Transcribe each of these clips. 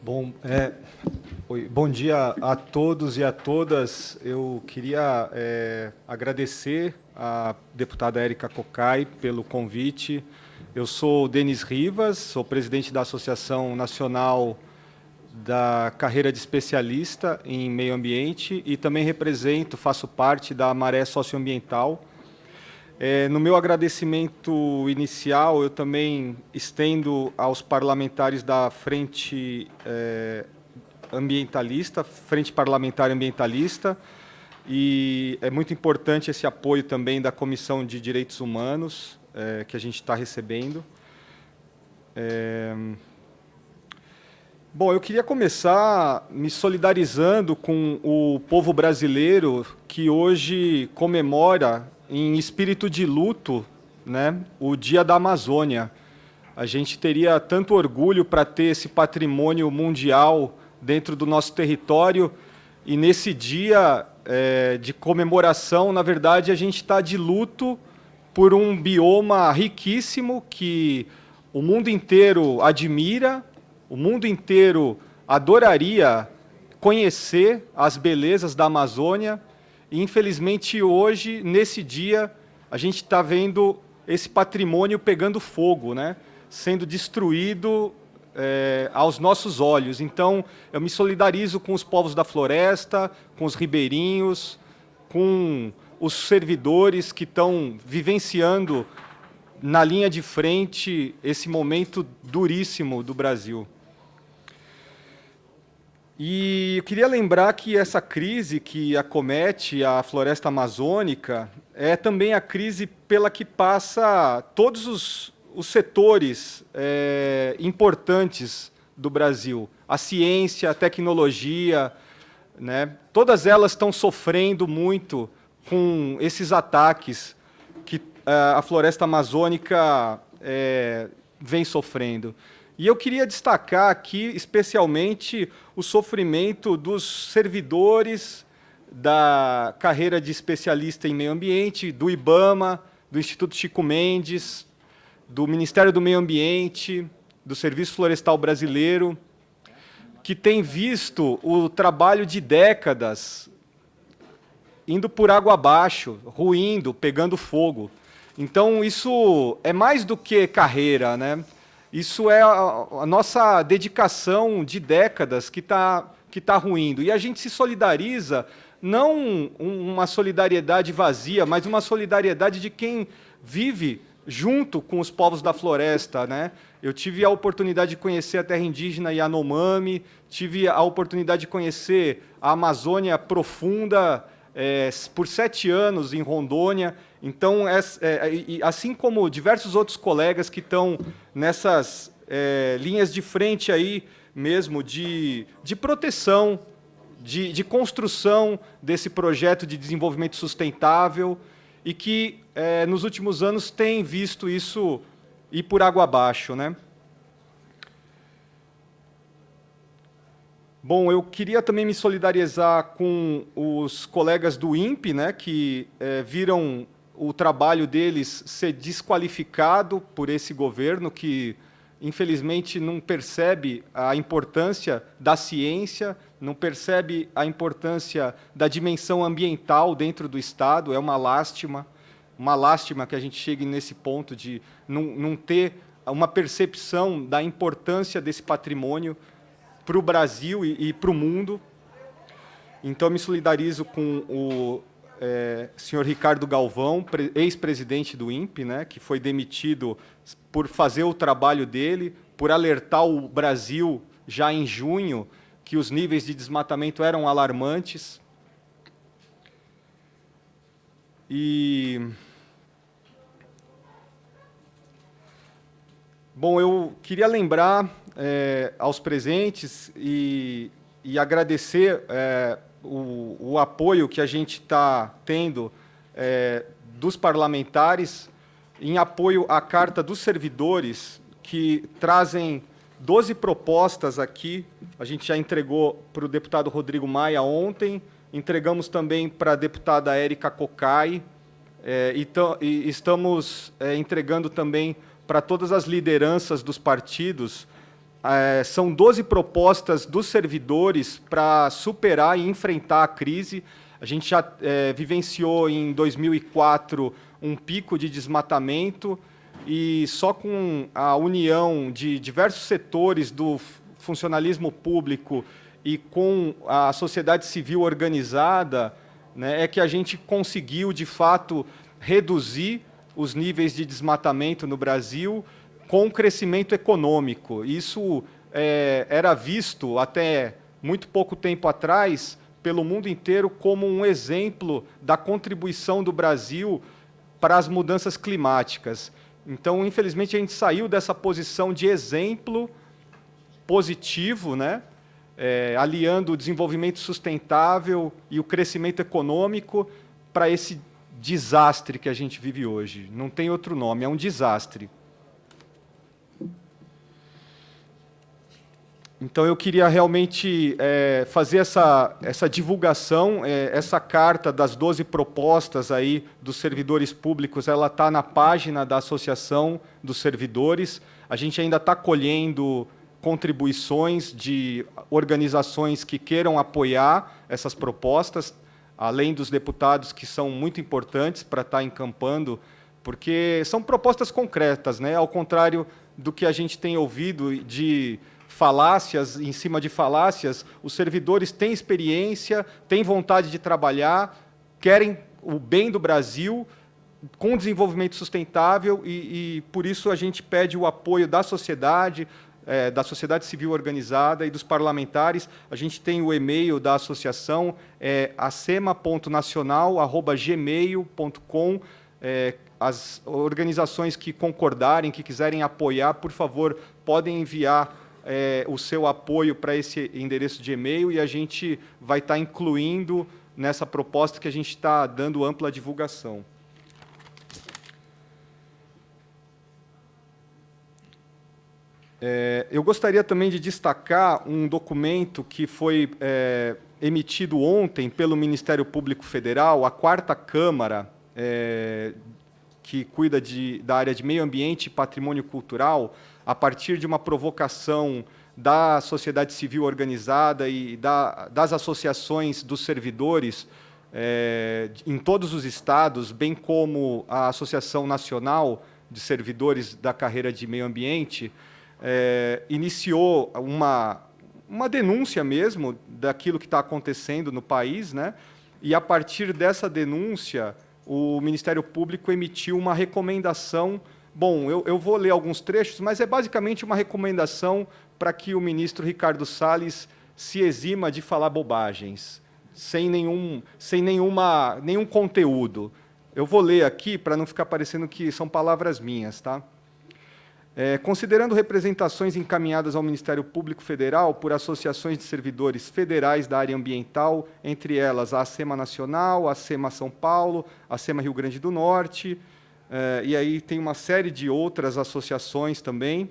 Bom, bom dia a todos e a todas. Eu queria agradecer à deputada Érica Cocai pelo convite. Eu sou Denis Rivas, sou presidente da Associação Nacional da Carreira de Especialista em Meio Ambiente e também faço parte da Maré Socioambiental. No meu agradecimento inicial, eu também estendo aos parlamentares da Frente Ambientalista, Frente Parlamentar Ambientalista, e é muito importante esse apoio também da Comissão de Direitos Humanos, que a gente está recebendo. Bom, eu queria começar me solidarizando com o povo brasileiro que hoje comemora, em espírito de luto, né, o Dia da Amazônia. A gente teria tanto orgulho para ter esse patrimônio mundial dentro do nosso território, e nesse dia de comemoração, na verdade, a gente está de luto por um bioma riquíssimo que o mundo inteiro admira, o mundo inteiro adoraria conhecer as belezas da Amazônia. E, infelizmente, hoje, nesse dia, a gente está vendo esse patrimônio pegando fogo, né? Sendo destruído aos nossos olhos. Então, eu me solidarizo com os povos da floresta, com os ribeirinhos, com os servidores que estão vivenciando na linha de frente esse momento duríssimo do Brasil. E eu queria lembrar que essa crise que acomete a floresta amazônica é também a crise pela que passa todos os setores importantes do Brasil. A ciência, a tecnologia, né? Todas elas estão sofrendo muito com esses ataques que a floresta amazônica vem sofrendo. E eu queria destacar aqui, especialmente, o sofrimento dos servidores da carreira de especialista em meio ambiente, do IBAMA, do Instituto Chico Mendes, do Ministério do Meio Ambiente, do Serviço Florestal Brasileiro, que tem visto o trabalho de décadas indo por água abaixo, ruindo, pegando fogo. Então, isso é mais do que carreira, né? Isso é a nossa dedicação de décadas que tá ruindo. E a gente se solidariza, não uma solidariedade vazia, mas uma solidariedade de quem vive junto com os povos da floresta, né? Eu tive a oportunidade de conhecer a terra indígena Yanomami, tive a oportunidade de conhecer a Amazônia profunda por 7 anos em Rondônia. Então, assim como diversos outros colegas que estão nessas linhas de frente aí mesmo de proteção, de construção desse projeto de desenvolvimento sustentável e que, nos últimos anos, tem visto isso ir por água abaixo, né? Bom, eu queria também me solidarizar com os colegas do INPE, né, que viram o trabalho deles ser desqualificado por esse governo, que, infelizmente, não percebe a importância da ciência, não percebe a importância da dimensão ambiental dentro do Estado. É uma lástima que a gente chegue nesse ponto de não ter uma percepção da importância desse patrimônio para o Brasil e para o mundo. Então, eu me solidarizo com o senhor Ricardo Galvão, ex-presidente do INPE, né, que foi demitido por fazer o trabalho dele, por alertar o Brasil, já em junho, que os níveis de desmatamento eram alarmantes. Bom, eu queria lembrar aos presentes e agradecer o apoio que a gente está tendo dos parlamentares em apoio à Carta dos Servidores, que trazem 12 propostas aqui. A gente já entregou para o deputado Rodrigo Maia ontem, entregamos também para a deputada Érica Cocai, e estamos entregando também para todas as lideranças dos partidos são 12 propostas dos servidores para superar e enfrentar a crise. A gente já vivenciou em 2004 um pico de desmatamento e só com a união de diversos setores do funcionalismo público e com a sociedade civil organizada, né, é que a gente conseguiu, de fato, reduzir os níveis de desmatamento no Brasil com crescimento econômico. Isso era visto até muito pouco tempo atrás pelo mundo inteiro como um exemplo da contribuição do Brasil para as mudanças climáticas. Então, infelizmente, a gente saiu dessa posição de exemplo positivo, né, aliando o desenvolvimento sustentável e o crescimento econômico para esse desastre que a gente vive hoje. Não tem outro nome, é um desastre. Então, eu queria realmente fazer essa divulgação, essa carta das 12 propostas aí dos servidores públicos, ela está na página da Associação dos Servidores. A gente ainda está colhendo contribuições de organizações que queiram apoiar essas propostas, além dos deputados que são muito importantes para estar encampando, porque são propostas concretas, né? Ao contrário do que a gente tem ouvido de falácias em cima de falácias, os servidores têm experiência, têm vontade de trabalhar, querem o bem do Brasil com desenvolvimento sustentável e por isso a gente pede o apoio da sociedade civil organizada e dos parlamentares. A gente tem o e-mail da associação, acema.nacional@gmail.com. As organizações que concordarem, que quiserem apoiar, por favor, podem enviar o seu apoio para esse endereço de e-mail e a gente vai estar incluindo nessa proposta que a gente está dando ampla divulgação. Eu gostaria também de destacar um documento que foi emitido ontem pelo Ministério Público Federal, a 4ª Câmara, que cuida da área de meio ambiente e patrimônio cultural, a partir de uma provocação da sociedade civil organizada e das associações dos servidores em todos os estados, bem como a Associação Nacional de Servidores da Carreira de Meio Ambiente, iniciou uma denúncia mesmo daquilo que está acontecendo no país, né? E, a partir dessa denúncia, o Ministério Público emitiu uma recomendação. Bom, eu vou ler alguns trechos, mas é basicamente uma recomendação para que o ministro Ricardo Salles se exima de falar bobagens, sem nenhum conteúdo. Eu vou ler aqui para não ficar parecendo que são palavras minhas, tá? Considerando representações encaminhadas ao Ministério Público Federal por associações de servidores federais da área ambiental, entre elas a ACEMA Nacional, a ACEMA São Paulo, a ACEMA Rio Grande do Norte, e aí tem uma série de outras associações também.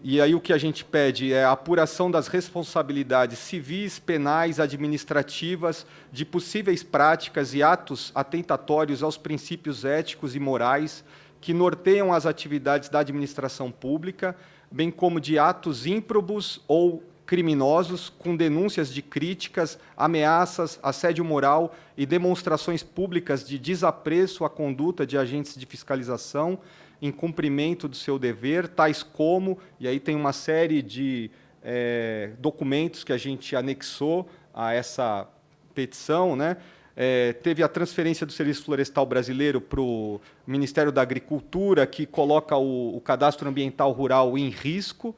E aí o que a gente pede é a apuração das responsabilidades civis, penais, administrativas, de possíveis práticas e atos atentatórios aos princípios éticos e morais que norteiam as atividades da administração pública, bem como de atos ímprobos ou criminosos com denúncias de críticas, ameaças, assédio moral e demonstrações públicas de desapreço à conduta de agentes de fiscalização em cumprimento do seu dever, tais como, e aí tem uma série de documentos que a gente anexou a essa petição, né? Teve a transferência do Serviço Florestal Brasileiro para o Ministério da Agricultura, que coloca o cadastro ambiental rural em risco,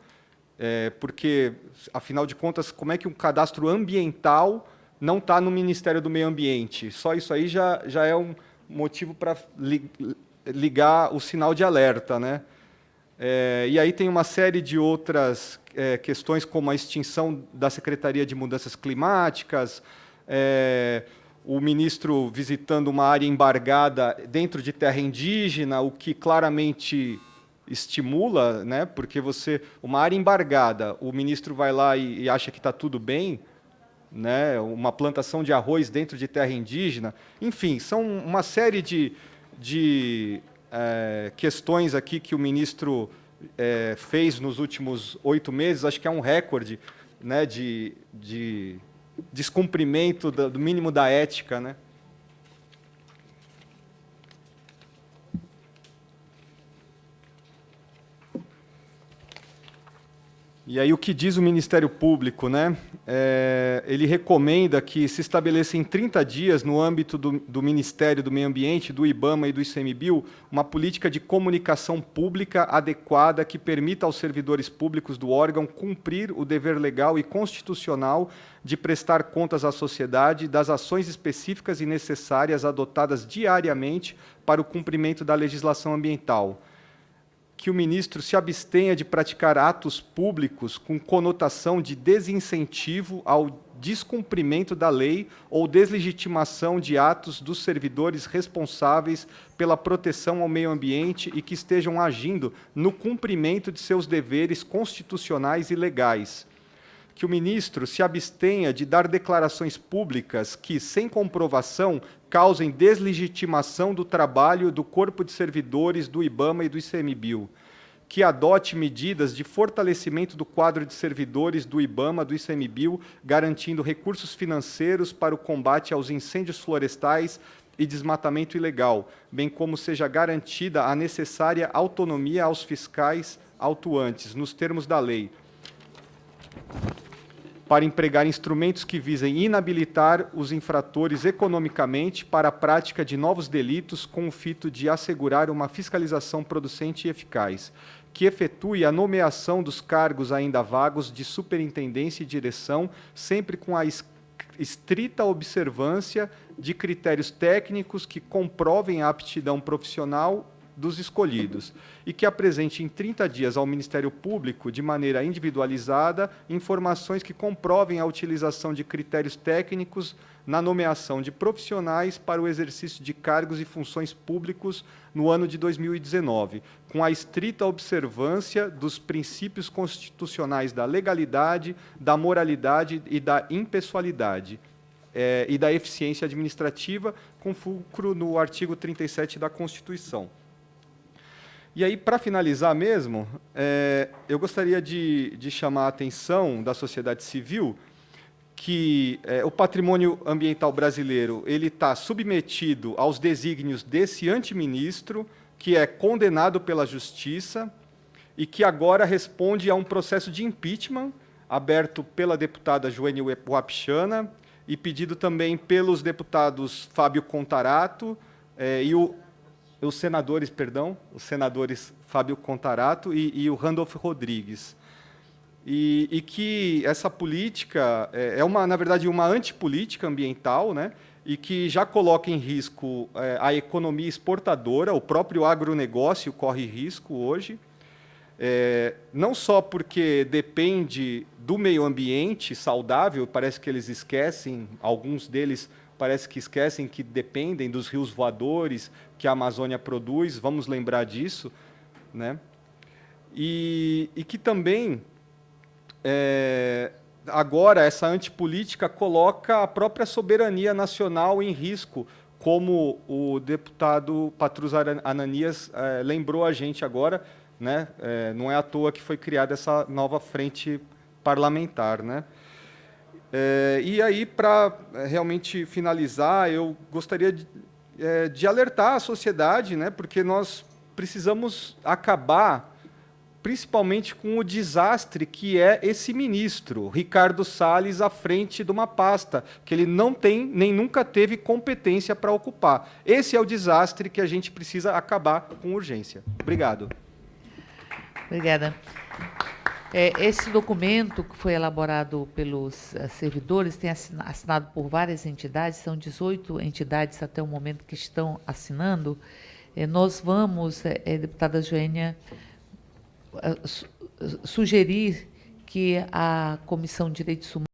porque, afinal de contas, como é que um cadastro ambiental não está no Ministério do Meio Ambiente? Só isso aí já é um motivo para ligar o sinal de alerta, né? E aí tem uma série de outras questões, como a extinção da Secretaria de Mudanças Climáticas, o ministro visitando uma área embargada dentro de terra indígena, o que claramente estimula, né? Porque uma área embargada, o ministro vai lá e acha que está tudo bem, né? Uma plantação de arroz dentro de terra indígena, enfim, são uma série de questões aqui que o ministro fez nos últimos 8 meses, acho que é um recorde, né, de descumprimento do mínimo da ética, né? E aí o que diz o Ministério Público, né? Ele recomenda que se estabeleça em 30 dias, no âmbito do Ministério do Meio Ambiente, do IBAMA e do ICMBio, uma política de comunicação pública adequada que permita aos servidores públicos do órgão cumprir o dever legal e constitucional de prestar contas à sociedade das ações específicas e necessárias adotadas diariamente para o cumprimento da legislação ambiental. Que o ministro se abstenha de praticar atos públicos com conotação de desincentivo ao descumprimento da lei ou deslegitimação de atos dos servidores responsáveis pela proteção ao meio ambiente e que estejam agindo no cumprimento de seus deveres constitucionais e legais. Que o ministro se abstenha de dar declarações públicas que, sem comprovação, causem deslegitimação do trabalho do corpo de servidores do IBAMA e do ICMBio. Que adote medidas de fortalecimento do quadro de servidores do IBAMA, do ICMBio, garantindo recursos financeiros para o combate aos incêndios florestais e desmatamento ilegal, bem como seja garantida a necessária autonomia aos fiscais autuantes, nos termos da lei, para empregar instrumentos que visem inabilitar os infratores economicamente para a prática de novos delitos com o fito de assegurar uma fiscalização producente e eficaz, que efetue a nomeação dos cargos ainda vagos de superintendência e direção, sempre com a estrita observância de critérios técnicos que comprovem a aptidão profissional dos escolhidos, e que apresente em 30 dias ao Ministério Público, de maneira individualizada, informações que comprovem a utilização de critérios técnicos na nomeação de profissionais para o exercício de cargos e funções públicos no ano de 2019, com a estrita observância dos princípios constitucionais da legalidade, da moralidade e da impessoalidade, e da eficiência administrativa, com fulcro no artigo 37 da Constituição. E aí, para finalizar mesmo, eu gostaria de chamar a atenção da sociedade civil que o patrimônio ambiental brasileiro ele está submetido aos desígnios desse antiministro, que é condenado pela Justiça e que agora responde a um processo de impeachment aberto pela deputada Joênia Wapichana e pedido também pelos deputados Fábio Contarato e os senadores Fábio Contarato e o Randolph Rodrigues. E que essa política na verdade, uma antipolítica ambiental, né, e que já coloca em risco a economia exportadora, o próprio agronegócio corre risco hoje, não só porque depende do meio ambiente saudável, parece que eles esquecem, alguns deles parece que esquecem que dependem dos rios voadores que a Amazônia produz, vamos lembrar disso, né? E que também, agora, essa antipolítica coloca a própria soberania nacional em risco, como o deputado Patrus Ananias lembrou a gente agora, né? Não é à toa que foi criada essa nova frente parlamentar, né? E aí, para realmente finalizar, eu gostaria de alertar a sociedade, né, porque nós precisamos acabar, principalmente com o desastre que é esse ministro, Ricardo Salles, à frente de uma pasta que ele não tem, nem nunca teve competência para ocupar. Esse é o desastre que a gente precisa acabar com urgência. Obrigado. Obrigada. Esse documento que foi elaborado pelos servidores, tem assinado por várias entidades, são 18 entidades até o momento que estão assinando. Nós vamos, deputada Joênia, sugerir que a Comissão de Direitos Humanos